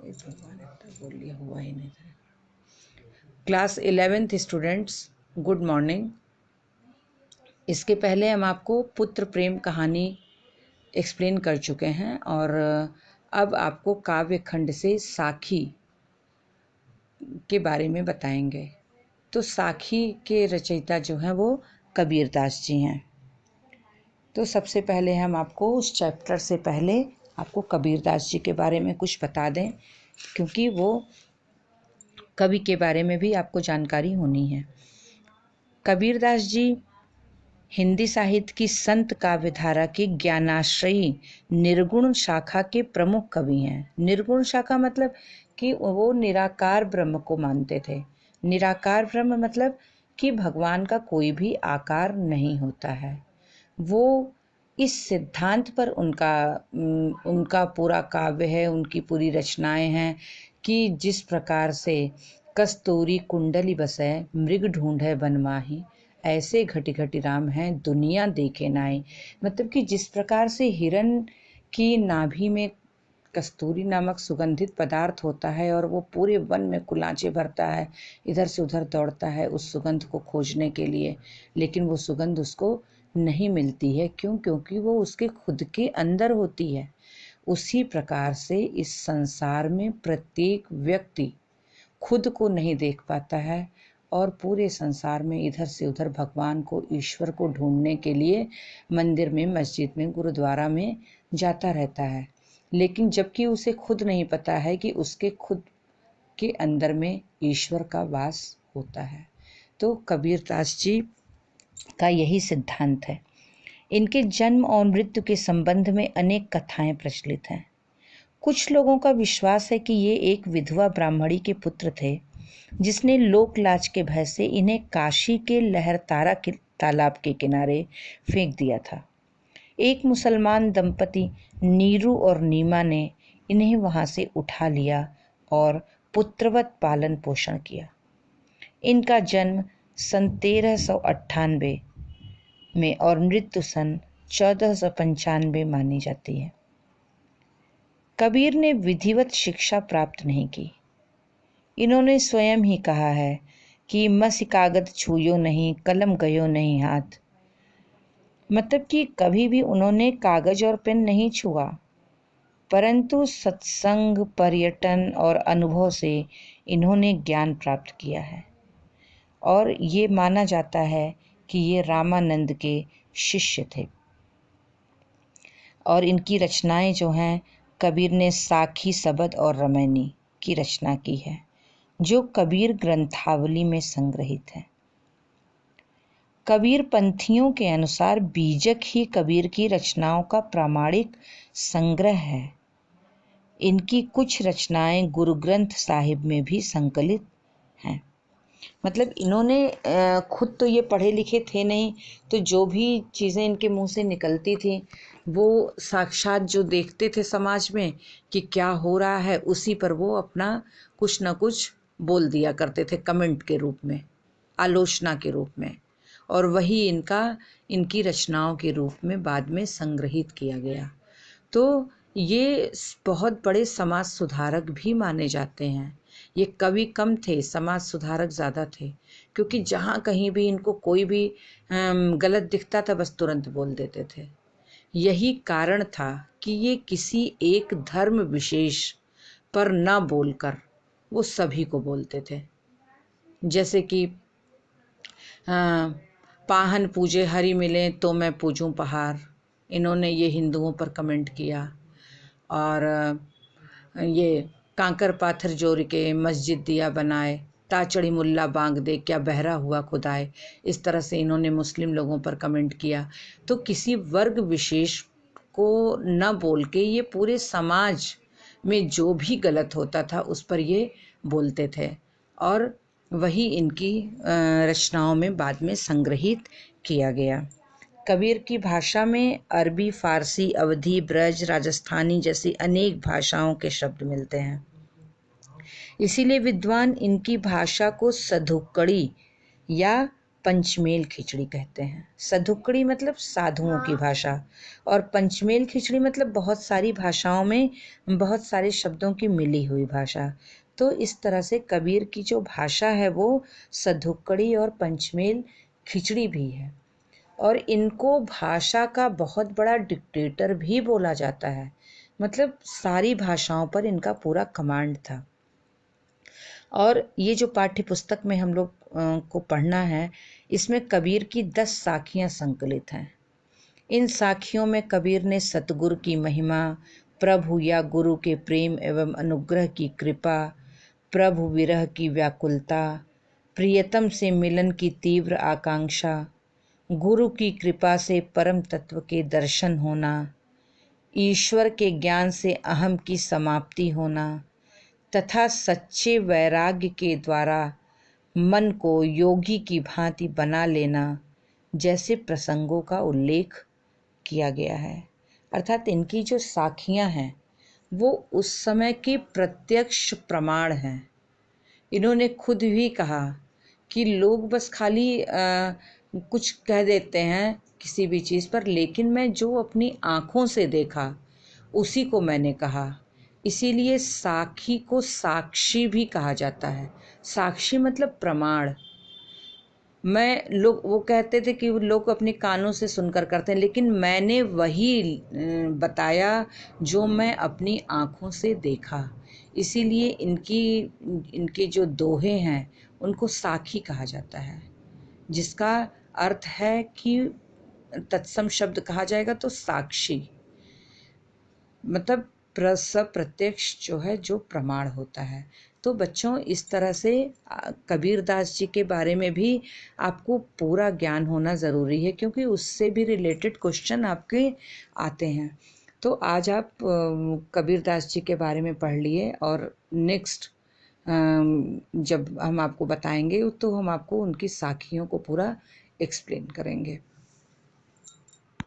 भगवान इतना बोल लिया, हुआ ही नहीं था। Class 11th students, good morning. इसके पहले हम आपको पुत्र प्रेम कहानी एक्सप्लेन कर चुके हैं और अब आपको काव्य खंड से साखी के बारे में बताएंगे। तो साखी के रचयिता जो हैं वो कबीरदास जी हैं। तो सबसे पहले हम आपको उस चैप्टर से पहले आपको कबीरदास जी के बारे में कुछ बता दें, क्योंकि वो कवि के बारे में भी आपको जानकारी होनी है। कबीरदास जी हिंदी साहित्य की संत काव्यधारा की ज्ञानाश्रयी निर्गुण शाखा के प्रमुख कवि हैं। निर्गुण शाखा मतलब कि वो निराकार ब्रह्म को मानते थे। निराकार ब्रह्म मतलब कि भगवान का कोई भी आकार नहीं होता है। वो इस सिद्धांत पर उनका पूरा काव्य है, उनकी पूरी रचनाएं हैं कि जिस प्रकार से कस्तूरी कुंडली बसै मृग ढूंढे बनमाही, ऐसे घटी घटी राम हैं दुनिया देखे नाई। मतलब कि जिस प्रकार से हिरण की नाभि में कस्तूरी नामक सुगंधित पदार्थ होता है और वो पूरे वन में कुलांचे भरता है, इधर से उधर दौड़ता है उस सुगंध को खोजने के लिए, लेकिन वो सुगंध उसको नहीं मिलती है। क्यों? क्योंकि वो उसके खुद के अंदर होती है। उसी प्रकार से इस संसार में प्रत्येक व्यक्ति खुद को नहीं देख पाता है और पूरे संसार में इधर से उधर भगवान को, ईश्वर को ढूंढने के लिए मंदिर में, मस्जिद में, गुरुद्वारा में जाता रहता है, लेकिन जबकि उसे खुद नहीं पता है कि उसके खुद के अंदर में ईश्वर का वास होता है। तो कबीरदास जी का यही सिद्धांत है। इनके जन्म और मृत्यु के संबंध में अनेक कथाएं प्रचलित हैं। कुछ लोगों का विश्वास है कि ये एक विधवा ब्राह्मणी के पुत्र थे जिसने लोक लाज के भय से इन्हें काशी के लहरतारा के तालाब के किनारे फेंक दिया था। एक मुसलमान दंपति नीरू और नीमा ने इन्हें वहां से उठा लिया और पुत्रवत पालन पोषण किया। इनका जन्म सन 1398 में और मृत्यु सन 1495 मानी जाती है। कबीर ने विधिवत शिक्षा प्राप्त नहीं की। इन्होंने स्वयं ही कहा है कि मसी कागद छूयो नहीं, कलम गयो नहीं हाथ। मतलब कि कभी भी उन्होंने कागज और पेन नहीं छुआ, परंतु सत्संग, पर्यटन और अनुभव से इन्होंने ज्ञान प्राप्त किया है और ये माना जाता है कि ये रामानंद के शिष्य थे। और इनकी रचनाएं जो हैं, कबीर ने साखी, सबद और रमैनी की रचना की है जो कबीर ग्रंथावली में संग्रहित है। कबीर पंथियों के अनुसार बीजक ही कबीर की रचनाओं का प्रामाणिक संग्रह है। इनकी कुछ रचनाएं गुरु ग्रंथ साहिब में भी संकलित हैं। मतलब इन्होंने खुद तो ये पढ़े लिखे थे नहीं, तो जो भी चीज़ें इनके मुंह से निकलती थी वो साक्षात जो देखते थे समाज में कि क्या हो रहा है, उसी पर वो अपना कुछ ना कुछ बोल दिया करते थे कमेंट के रूप में, आलोचना के रूप में, और वही इनकी रचनाओं के रूप में बाद में संग्रहित किया गया। तो ये बहुत बड़े समाज सुधारक भी माने जाते हैं। ये कवि कम थे, समाज सुधारक ज़्यादा थे, क्योंकि जहाँ कहीं भी इनको कोई भी गलत दिखता था बस तुरंत बोल देते थे। यही कारण था कि ये किसी एक धर्म विशेष पर न बोलकर वो सभी को बोलते थे। जैसे कि पाहन पूजे हरि मिले तो मैं पूजूं पहाड़, इन्होंने ये हिंदुओं पर कमेंट किया। और ये कांकर पाथर जोड़ के मस्जिद दिया बनाए, ताचड़ी मुल्ला बांग दे क्या बहरा हुआ खुदाए, इस तरह से इन्होंने मुस्लिम लोगों पर कमेंट किया। तो किसी वर्ग विशेष को न बोल के ये पूरे समाज में जो भी गलत होता था उस पर ये बोलते थे, और वही इनकी रचनाओं में बाद में संग्रहित किया गया। कबीर की भाषा में अरबी, फारसी, अवधी, ब्रज, राजस्थानी जैसी अनेक भाषाओं के शब्द मिलते हैं। इसीलिए विद्वान इनकी भाषा को सधुक्कड़ी या पंचमेल खिचड़ी कहते हैं। सधुकड़ी मतलब साधुओं की भाषा, और पंचमेल खिचड़ी मतलब बहुत सारी भाषाओं में बहुत सारे शब्दों की मिली हुई भाषा। तो इस तरह से कबीर की जो भाषा है वो सधुकड़ी और पंचमेल खिचड़ी भी है। और इनको भाषा का बहुत बड़ा डिक्टेटर भी बोला जाता है, मतलब सारी भाषाओं पर इनका पूरा कमांड था। और ये जो पाठ्य पुस्तक में हम लोग को पढ़ना है, इसमें कबीर की 10 साखियाँ संकलित हैं। इन साखियों में कबीर ने सतगुरु की महिमा, प्रभु या गुरु के प्रेम एवं अनुग्रह की कृपा, प्रभु विरह की व्याकुलता, प्रियतम से मिलन की तीव्र आकांक्षा, गुरु की कृपा से परम तत्व के दर्शन होना, ईश्वर के ज्ञान से अहम की समाप्ति होना तथा सच्चे वैराग्य के द्वारा मन को योगी की भांति बना लेना जैसे प्रसंगों का उल्लेख किया गया है। अर्थात इनकी जो साखियाँ हैं वो उस समय के प्रत्यक्ष प्रमाण हैं। इन्होंने खुद भी कहा कि लोग बस खाली कुछ कह देते हैं किसी भी चीज़ पर, लेकिन मैं जो अपनी आँखों से देखा उसी को मैंने कहा। इसीलिए साखी को साक्षी भी कहा जाता है। साक्षी मतलब प्रमाण। लोग वो कहते थे कि लोग अपने कानों से सुनकर करते हैं, लेकिन मैंने वही बताया जो मैं अपनी आँखों से देखा। इसीलिए इनके जो दोहे हैं उनको साखी कहा जाता है, जिसका अर्थ है कि तत्सम शब्द कहा जाएगा तो साक्षी, मतलब प्रत्यक्ष जो है जो प्रमाण होता है। तो बच्चों इस तरह से कबीरदास जी के बारे में भी आपको पूरा ज्ञान होना ज़रूरी है, क्योंकि उससे भी रिलेटेड क्वेश्चन आपके आते हैं। तो आज आप कबीरदास जी के बारे में पढ़ लिए, और नेक्स्ट जब हम आपको बताएंगे तो हम आपको उनकी साखियों को पूरा एक्सप्लेन करेंगे।